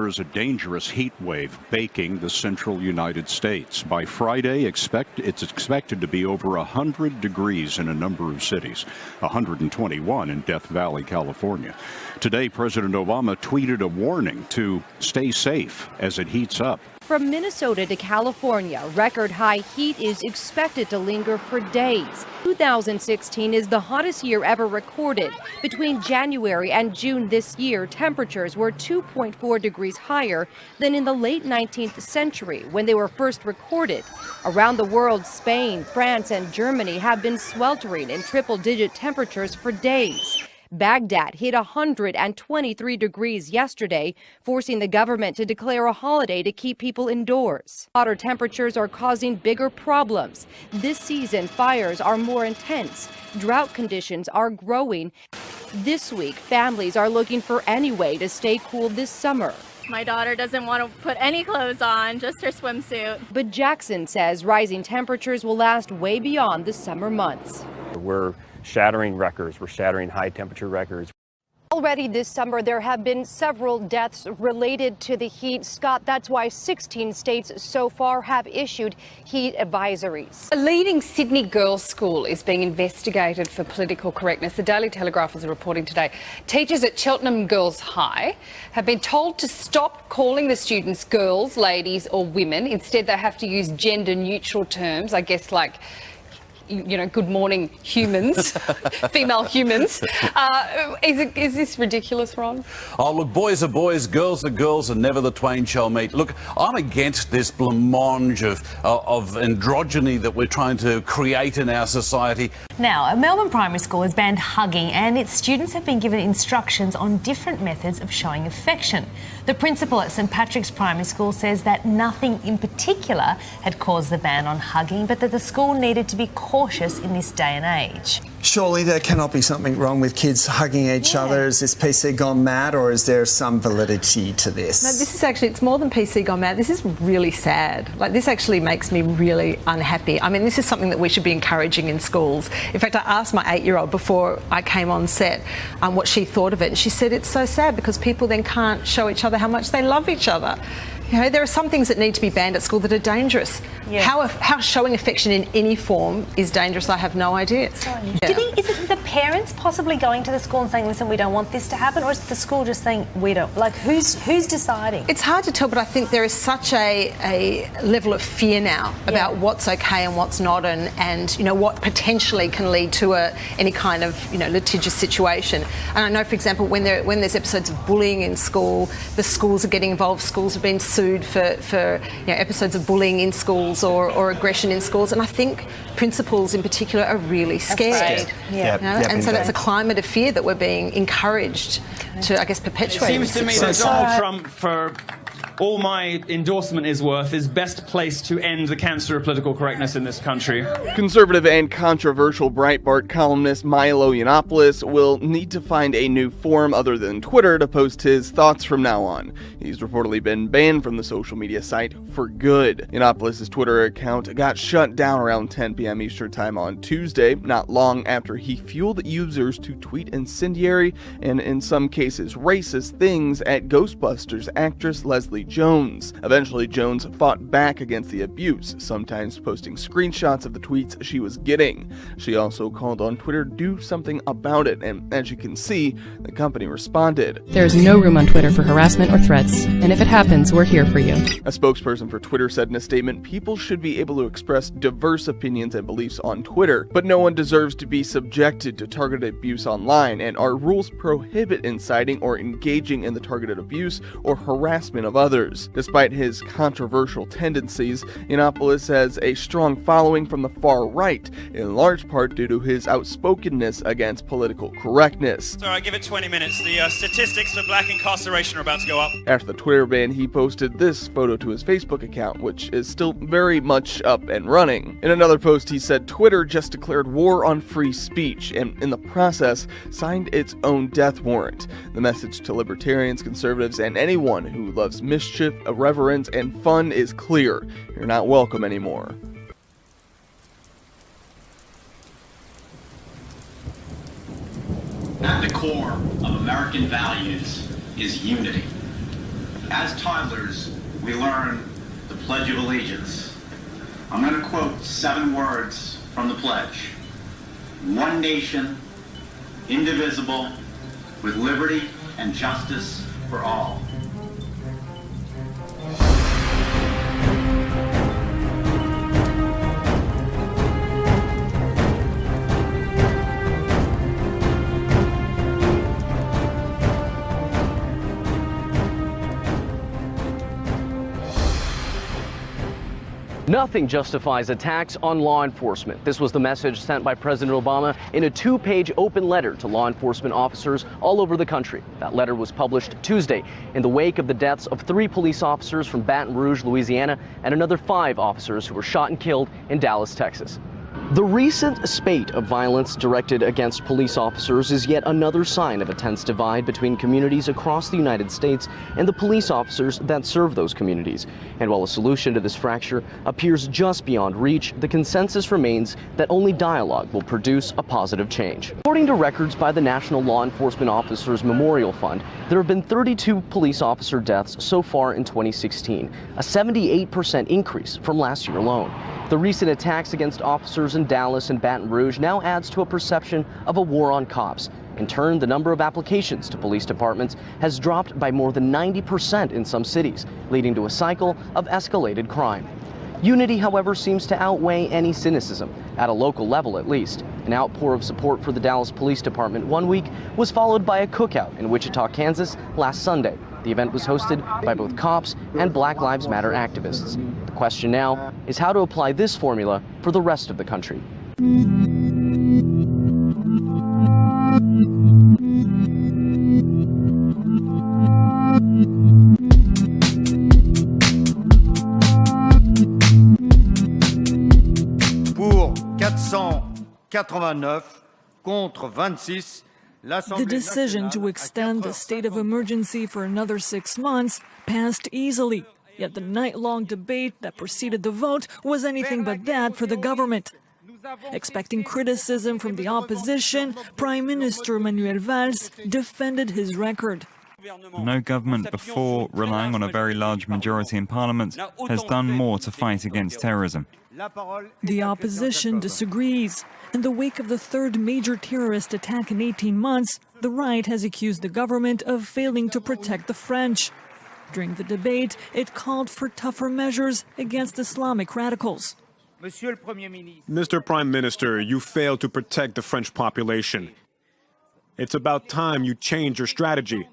there is a dangerous heat wave baking the central United States. By Friday, it's expected to be over 100 degrees in a number of cities, 121 in Death Valley, California. Today, President Obama tweeted a warning to stay safe as it heats up. From Minnesota to California, record high heat is expected to linger for days. 2016 is the hottest year ever recorded. Between January and June this year, temperatures were 2.4 degrees higher than in the late 19th century when they were first recorded. Around the world, Spain, France, and Germany have been sweltering in triple-digit temperatures for days. Baghdad hit 123 degrees yesterday, forcing the government to declare a holiday to keep people indoors. Hotter temperatures are causing bigger problems. This season, fires are more intense. Drought conditions are growing. This week, families are looking for any way to stay cool this summer. My daughter doesn't want to put any clothes on, just her swimsuit. But Jackson says rising temperatures will last way beyond the summer months. We're shattering records. We're shattering high temperature records. Already this summer, there have been several deaths related to the heat. Scott, that's why 16 states so far have issued heat advisories. A leading Sydney girls' school is being investigated for political correctness. The Daily Telegraph is reporting today. Teachers at Cheltenham Girls High have been told to stop calling the students girls, ladies or women. Instead, they have to use gender-neutral terms, I guess, like, you know, good morning humans, female humans. Is this ridiculous, Ron? Oh, look, boys are boys, girls are girls, and never the twain shall meet. Look, I'm against this blancmange of androgyny that we're trying to create in our society. Now, a Melbourne primary school has banned hugging, and its students have been given instructions on different methods of showing affection. The principal at St Patrick's Primary School says that nothing in particular had caused the ban on hugging, but that the school needed to be cautious in this day and age. Surely there cannot be something wrong with kids hugging each other. Is this PC gone mad, or is there some validity to this? No, this is actually, it's more than PC gone mad. This is really sad. Like, this actually makes me really unhappy. I mean, this is something that we should be encouraging in schools. In fact, I asked my 8-year-old before I came on set what she thought of it. And she said it's so sad because people then can't show each other how much they love each other. You know, there are some things that need to be banned at school that are dangerous. Yeah. How showing affection in any form is dangerous, I have no idea. Is it the parents possibly going to the school and saying, listen, we don't want this to happen, or is the school just saying, we don't? Like, who's deciding? It's hard to tell, but I think there is such a level of fear now about what's okay and what's not, and you know, what potentially can lead to any kind of, you know, litigious situation. And I know, for example, when there's episodes of bullying in school, the schools are getting involved. Schools have been sued for you know, episodes of bullying in schools or aggression in schools, and I think principals in particular are really scared. And so that's a climate of fear that we're being encouraged to, I guess, perpetuate. It seems to me that Donald Trump, for all my endorsement is worth, is best placed to end the cancer of political correctness in this country. Conservative and controversial Breitbart columnist Milo Yiannopoulos will need to find a new forum other than Twitter to post his thoughts from now on. He's reportedly been banned from the social media site for good. Yiannopoulos' Twitter account got shut down around 10 p.m. Eastern Time on Tuesday, not long after he fueled users to tweet incendiary and, in some cases, racist things at Ghostbusters actress Leslie Jones. Eventually, Jones fought back against the abuse, sometimes posting screenshots of the tweets she was getting. She also called on Twitter to do something about it, and as you can see, the company responded. There is no room on Twitter for harassment or threats, and if it happens, we're here for you. A spokesperson for Twitter said in a statement, people should be able to express diverse opinions and beliefs on Twitter, but no one deserves to be subjected to targeted abuse online, and our rules prohibit inciting or engaging in the targeted abuse or harassment of others. Despite his controversial tendencies, Yiannopoulos has a strong following from the far right, in large part due to his outspokenness against political correctness. So I give it 20 minutes. The statistics for black incarceration are about to go up. After the Twitter ban, he posted this photo to his Facebook account, which is still very much up and running. In another post, he said Twitter just declared war on free speech, and in the process, signed its own death warrant. The message to libertarians, conservatives, and anyone who loves mischief, irreverence, and fun is clear. You're not welcome anymore. At the core of American values is unity. As toddlers, we learn the Pledge of Allegiance. I'm going to quote 7 words from the pledge. One nation, indivisible, with liberty and justice for all. Nothing justifies attacks on law enforcement. This was the message sent by President Obama in a 2-page open letter to law enforcement officers all over the country. That letter was published Tuesday in the wake of the deaths of 3 police officers from Baton Rouge, Louisiana, and another 5 officers who were shot and killed in Dallas, Texas. The recent spate of violence directed against police officers is yet another sign of a tense divide between communities across the United States and the police officers that serve those communities. And while a solution to this fracture appears just beyond reach, the consensus remains that only dialogue will produce a positive change. According to records by the National Law Enforcement Officers Memorial Fund, there have been 32 police officer deaths so far in 2016, a 78% increase from last year alone. The recent attacks against officers in Dallas and Baton Rouge now adds to a perception of a war on cops. In turn, the number of applications to police departments has dropped by more than 90% in some cities, leading to a cycle of escalated crime. Unity, however, seems to outweigh any cynicism, at a local level at least. An outpour of support for the Dallas Police Department one week was followed by a cookout in Wichita, Kansas last Sunday. The event was hosted by both cops and Black Lives Matter activists. The question now is how to apply this formula for the rest of the country. Pour 489 contre 26. The decision to extend the state of emergency for another 6 months passed easily. Yet the night-long debate that preceded the vote was anything but that for the government. Expecting criticism from the opposition, Prime Minister Manuel Valls defended his record. No government before, relying on a very large majority in Parliament, has done more to fight against terrorism. The opposition disagrees. In the wake of the 3rd major terrorist attack in 18 months, the right has accused the government of failing to protect the French. During the debate, it called for tougher measures against Islamic radicals. Mr. Prime Minister, you failed to protect the French population. It's about time you change your strategy.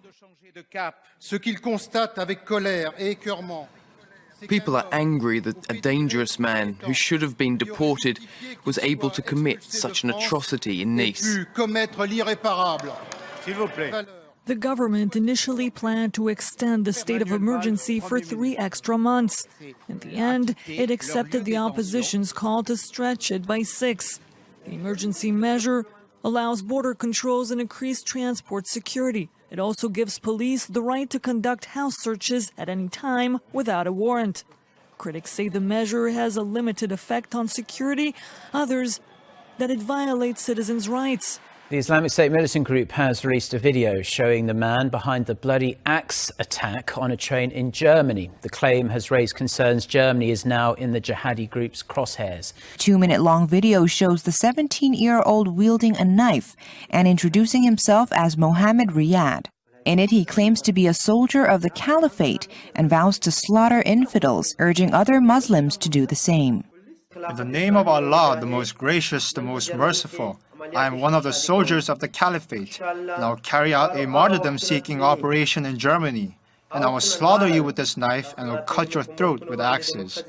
People are angry that a dangerous man who should have been deported was able to commit such an atrocity in Nice. The government initially planned to extend the state of emergency for 3 extra months. In the end, it accepted the opposition's call to stretch it by 6. The emergency measure allows border controls and increased transport security. It also gives police the right to conduct house searches at any time without a warrant. Critics say the measure has a limited effect on security, others that it violates citizens' rights. The Islamic State militant group has released a video showing the man behind the bloody axe attack on a train in Germany. The claim has raised concerns Germany is now in the jihadi group's crosshairs. 2-minute-long video shows the 17-year-old wielding a knife and introducing himself as Mohammed Riyad. In it, he claims to be a soldier of the caliphate and vows to slaughter infidels, urging other Muslims to do the same. In the name of Allah, the most gracious, the most merciful, I am one of the soldiers of the caliphate, and I will carry out a martyrdom-seeking operation in Germany, and I will slaughter you with this knife and will cut your throat with axes.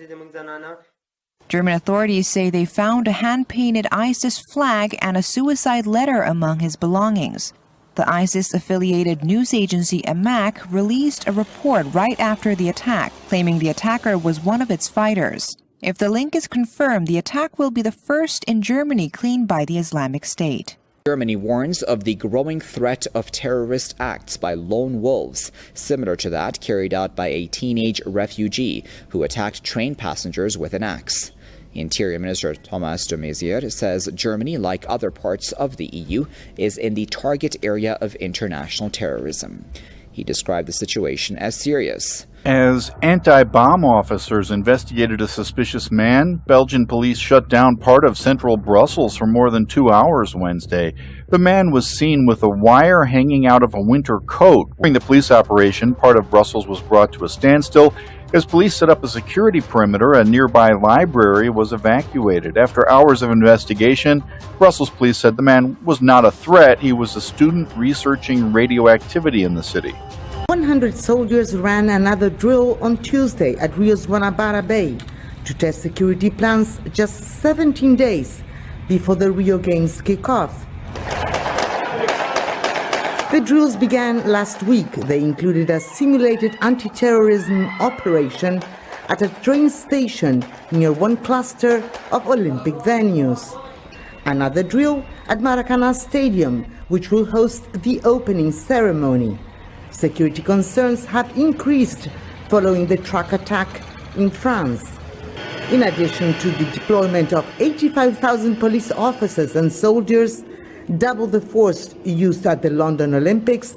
German authorities say they found a hand-painted ISIS flag and a suicide letter among his belongings. The ISIS-affiliated news agency Amaq released a report right after the attack, claiming the attacker was one of its fighters. If the link is confirmed, the attack will be the first in Germany cleaned by the Islamic State. Germany warns of the growing threat of terrorist acts by lone wolves, similar to that carried out by a teenage refugee who attacked train passengers with an axe. Interior Minister Thomas de Maizière says Germany, like other parts of the EU, is in the target area of international terrorism. He He described the situation as serious. As anti-bomb officers investigated a suspicious man, Belgian police shut down part of central Brussels for more than 2 hours Wednesday. The man was seen with a wire hanging out of a winter coat. During the police operation, part of Brussels was brought to a standstill. As police set up a security perimeter, a nearby library was evacuated. After hours of investigation, Brussels police said the man was not a threat. He was a student researching radioactivity in the city. 100 soldiers ran another drill on Tuesday at Rio's Guanabara Bay to test security plans just 17 days before the Rio Games kick off. The drills began last week. They included a simulated anti-terrorism operation at a train station near one cluster of Olympic venues. Another drill at Maracana Stadium, which will host the opening ceremony. Security concerns have increased following the truck attack in France. In addition to the deployment of 85,000 police officers and soldiers, double the force used at the London Olympics.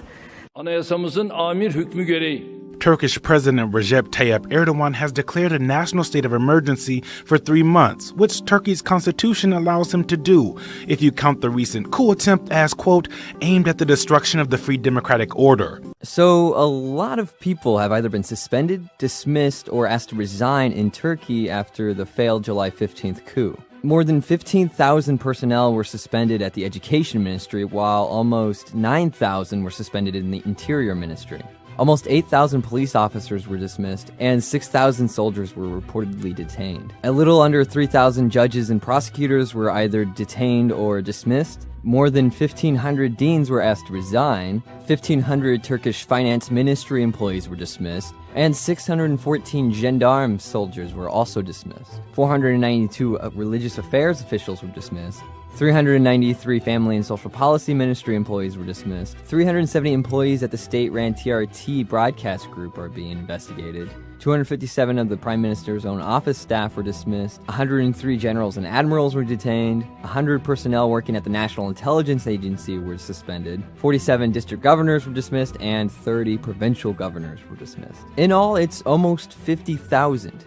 Turkish President Recep Tayyip Erdogan has declared a national state of emergency for 3 months, which Turkey's constitution allows him to do, if you count the recent coup attempt as, quote, aimed at the destruction of the free democratic order. So a lot of people have either been suspended, dismissed, or asked to resign in Turkey after the failed July 15th coup. More than 15,000 personnel were suspended at the Education Ministry, while almost 9,000 were suspended in the Interior Ministry. Almost 8,000 police officers were dismissed, and 6,000 soldiers were reportedly detained. A little under 3,000 judges and prosecutors were either detained or dismissed. More than 1,500 deans were asked to resign, 1,500 Turkish finance ministry employees were dismissed, and 614 gendarme soldiers were also dismissed. 492 religious affairs officials were dismissed. 393 Family and Social Policy Ministry employees were dismissed. 370 employees at the state-run TRT broadcast group are being investigated. 257 of the Prime Minister's own office staff were dismissed. 103 generals and admirals were detained. 100 personnel working at the National Intelligence Agency were suspended. 47 district governors were dismissed, and 30 provincial governors were dismissed. In all, it's almost 50,000.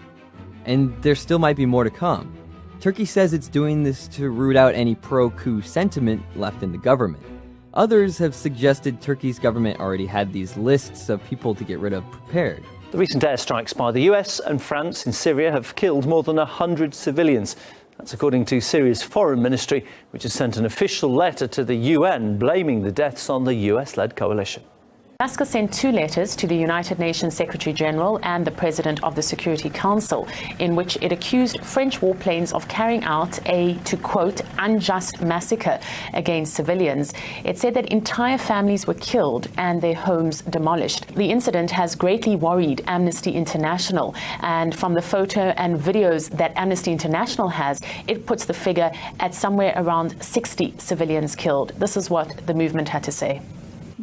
And there still might be more to come. Turkey says it's doing this to root out any pro-coup sentiment left in the government. Others have suggested Turkey's government already had these lists of people to get rid of prepared. The recent airstrikes by the US and France in Syria have killed more than 100 civilians. That's according to Syria's foreign ministry, which has sent an official letter to the UN blaming the deaths on the US-led coalition. Damascus sent 2 letters to the United Nations Secretary General and the President of the Security Council, in which it accused French warplanes of carrying out a, to quote, unjust massacre against civilians. It said that entire families were killed and their homes demolished. The incident has greatly worried Amnesty International, and from the photo and videos that Amnesty International has, it puts the figure at somewhere around 60 civilians killed. This is what the movement had to say.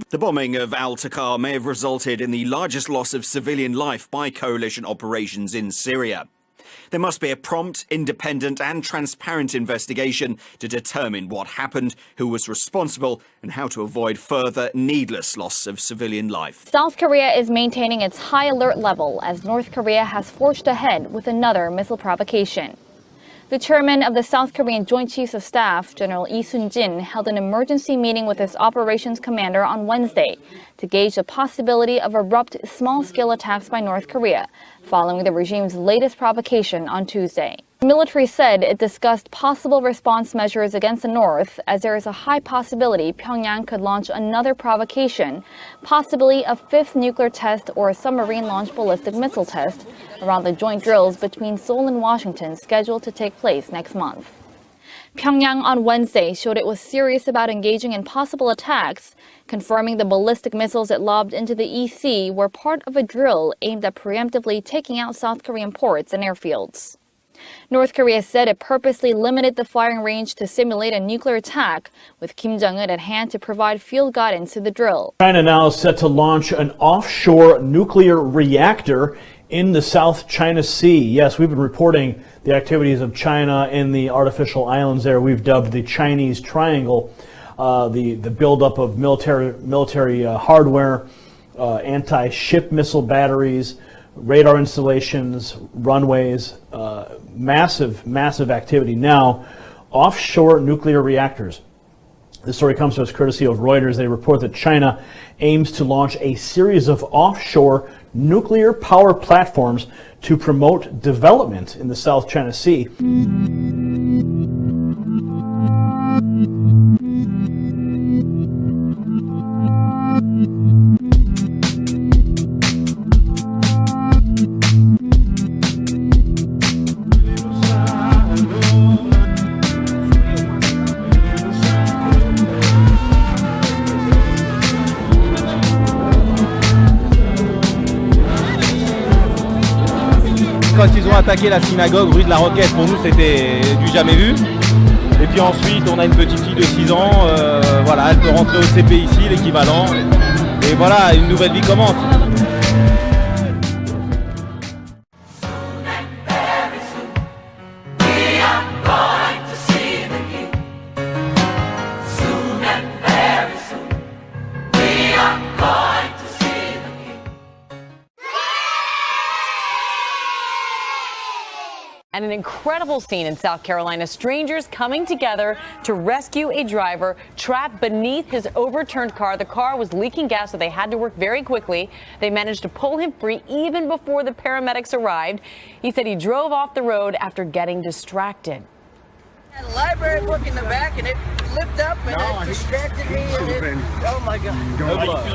The bombing of Al-Taqa may have resulted in the largest loss of civilian life by coalition operations in Syria. There must be a prompt, independent and transparent investigation to determine what happened, who was responsible, and how to avoid further needless loss of civilian life. South Korea is maintaining its high alert level as North Korea has forged ahead with another missile provocation. The chairman of the South Korean Joint Chiefs of Staff, General Lee Sun-jin, held an emergency meeting with his operations commander on Wednesday to gauge the possibility of abrupt small-scale attacks by North Korea, following the regime's latest provocation on Tuesday. The military said it discussed possible response measures against the North, as there is a high possibility Pyongyang could launch another provocation, possibly a 5th nuclear test or a submarine-launched ballistic missile test, around the joint drills between Seoul and Washington scheduled to take place next month. Pyongyang on Wednesday showed it was serious about engaging in possible attacks, confirming the ballistic missiles it lobbed into the EC were part of a drill aimed at preemptively taking out South Korean ports and airfields. North Korea said it purposely limited the firing range to simulate a nuclear attack, with Kim Jong-un at hand to provide field guidance to the drill. China now is set to launch an offshore nuclear reactor in the South China Sea. Yes, we've been reporting the activities of China in the artificial islands there we've dubbed the Chinese Triangle, the buildup of military hardware, anti-ship missile batteries, radar installations, runways, massive activity. Now, offshore nuclear reactors. This story comes to us courtesy of Reuters. They report that China aims to launch a series of offshore nuclear power platforms to promote development in the South China Sea. Quand ils ont attaqué la synagogue rue de la Roquette, pour nous c'était du jamais vu. Et puis ensuite on a une petite fille de 6 ans, voilà, elle peut rentrer au CP ici, l'équivalent. Et voilà, une nouvelle vie commence. And an incredible scene in South Carolina. Strangers coming together to rescue a driver trapped beneath his overturned car. The car was leaking gas, so they had to work very quickly. They managed to pull him free even before the paramedics arrived. He said he drove off the road after getting distracted. I had a library book in the back and it flipped up and it distracted me. Oh my God. Good luck.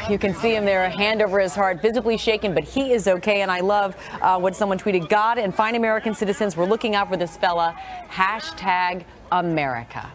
You can see him there, a hand over his heart, visibly shaken, but he is okay. And I love what someone tweeted. God and fine American citizens, we're looking out for this fella. #America.